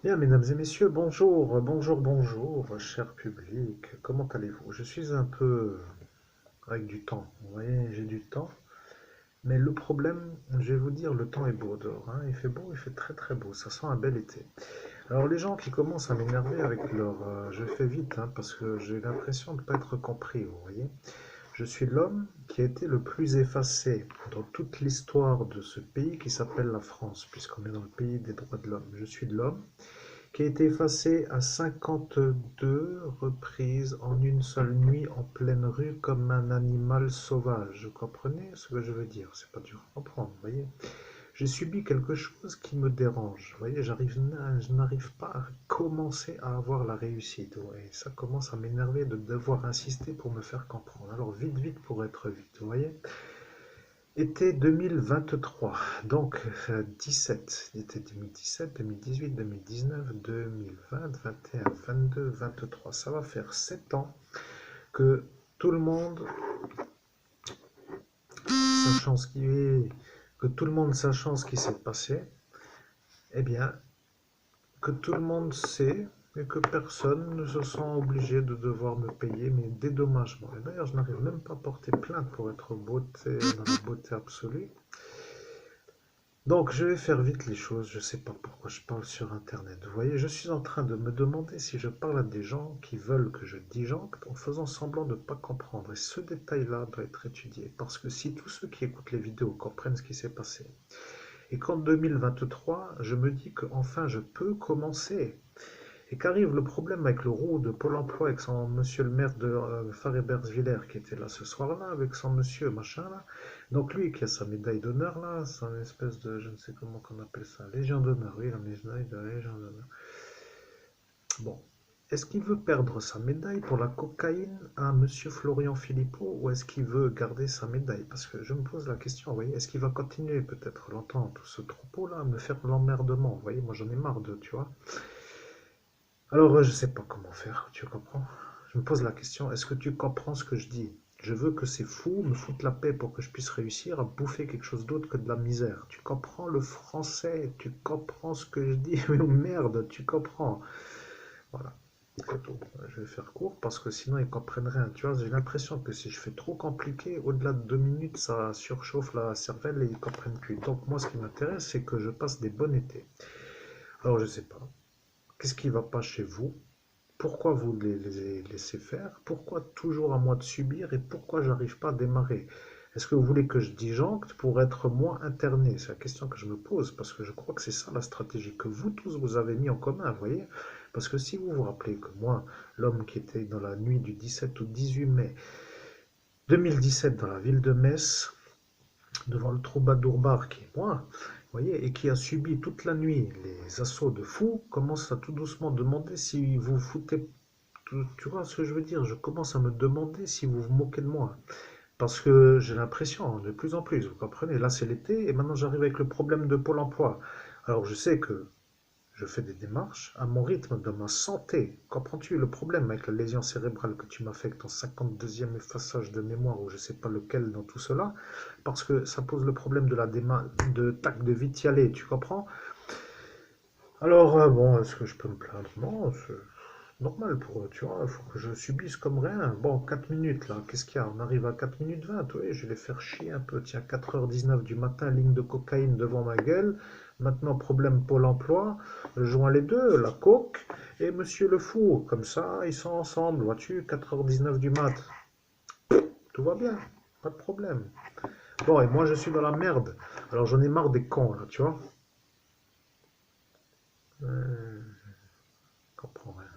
Bien, mesdames et messieurs, bonjour, bonjour, cher public, comment allez-vous? Je suis un peu avec du temps, vous voyez, j'ai du temps, mais le problème, je vais vous dire, le temps est beau dehors, hein, il fait beau, il fait très très beau, ça sent un bel été. Alors les gens qui commencent à m'énerver avec leur... je fais vite, hein, parce que j'ai l'impression de ne pas être compris, vous voyez. Je suis l'homme qui a été le plus effacé dans toute l'histoire de ce pays qui s'appelle la France, puisqu'on est dans le pays des droits de l'homme. Je suis l'homme qui a été effacé à 52 reprises en une seule nuit en pleine rue comme un animal sauvage. Vous comprenez ce que je veux dire? C'est pas dur à comprendre, vous voyez. J'ai subi quelque chose qui me dérange. Vous voyez, je n'arrive pas à commencer à avoir la réussite. Ouais, ça commence à m'énerver de devoir insister pour me faire comprendre. Alors vite, vite pour être vite, vous voyez. Été 2023, donc 17, été 2017, 2018, 2019, 2020, 21, 22, 23. Ça va faire 7 ans que tout le monde, sachant ce qui est, que tout le monde sachant ce qui s'est passé, eh bien, que tout le monde sait et que personne ne se sent obligé de devoir me payer mes dédommagements. Et d'ailleurs, je n'arrive même pas à porter plainte pour être beauté, dans la beauté absolue. Donc, je vais faire vite les choses. Je ne sais pas pourquoi je parle sur Internet. Vous voyez, je suis en train de me demander si je parle à des gens qui veulent que je disjoncte en faisant semblant de ne pas comprendre. Et ce détail-là doit être étudié. Parce que si tous ceux qui écoutent les vidéos comprennent ce qui s'est passé, et qu'en 2023, je me dis qu'enfin je peux commencer, et qu'arrive le problème avec le roux de Pôle emploi, avec son monsieur le maire de Faré-Bersviller qui était là ce soir-là, avec son monsieur machin là. Donc lui qui a sa médaille d'honneur là, son espèce de, je ne sais comment qu'on appelle ça, Légion d'honneur, oui, la médaille de Légion d'honneur. Bon, est-ce qu'il veut perdre sa médaille pour la cocaïne à monsieur Florian Philippot ou est-ce qu'il veut garder sa médaille? Parce que je me pose la question, vous voyez, est-ce qu'il va continuer peut-être longtemps tout ce troupeau-là à me faire l'emmerdement? Vous voyez, moi j'en ai marre de, tu vois. Alors, je sais pas comment faire, tu comprends? Je me pose la question, est-ce que tu comprends ce que je dis? Je veux que ces fous me foutent la paix pour que je puisse réussir à bouffer quelque chose d'autre que de la misère. Tu comprends le français? Tu comprends ce que je dis? Mais oh merde, tu comprends? Voilà. C'est tout. Je vais faire court parce que sinon ils comprennent rien. Tu vois, j'ai l'impression que si je fais trop compliqué, au-delà de 2 minutes, ça surchauffe la cervelle et ils comprennent plus. Donc moi, ce qui m'intéresse, c'est que je passe des bons étés. Alors, je sais pas. Qu'est-ce qui va pas chez vous? Pourquoi vous les laissez faire? Pourquoi toujours à moi de subir et pourquoi j'arrive pas à démarrer? Est-ce que vous voulez que je disjoncte pour être moins interné? C'est la question que je me pose parce que je crois que c'est ça la stratégie que vous tous vous avez mis en commun, vous voyez? Parce que si vous vous rappelez que moi, l'homme qui était dans la nuit du 17 au 18 mai 2017 dans la ville de Metz, devant le troubadour bar qui est moi, vous voyez, et qui a subi toute la nuit les assauts de fous, commence à tout doucement demander si vous foutez. Tu vois ce que je veux dire? Je commence à me demander si vous vous moquez de moi. Parce que j'ai l'impression, de plus en plus, vous comprenez, là c'est l'été et maintenant j'arrive avec le problème de Pôle emploi. Alors je sais que je fais des démarches à mon rythme, de ma santé. Comprends-tu le problème avec la lésion cérébrale que tu m'as fait avec ton 52e effaçage de mémoire ou je ne sais pas lequel dans tout cela? Parce que ça pose le problème de la de tac de vite y aller, tu comprends? Alors bon, est-ce que je peux me plaindre? Non, c'est normal pour eux, tu vois, il faut que je subisse comme rien. Bon, 4 minutes là, qu'est-ce qu'il y a? On arrive à 4 minutes 20, oui, je vais les faire chier un peu. Tiens, 4h19 du matin, ligne de cocaïne devant ma gueule. Maintenant, problème Pôle emploi. Je joins les deux, la coke et Monsieur le Fou. Comme ça, ils sont ensemble, vois-tu, 4h19 du mat. Tout va bien, pas de problème. Bon, et moi, je suis dans la merde. Alors, j'en ai marre des cons, là, tu vois. Je comprends rien.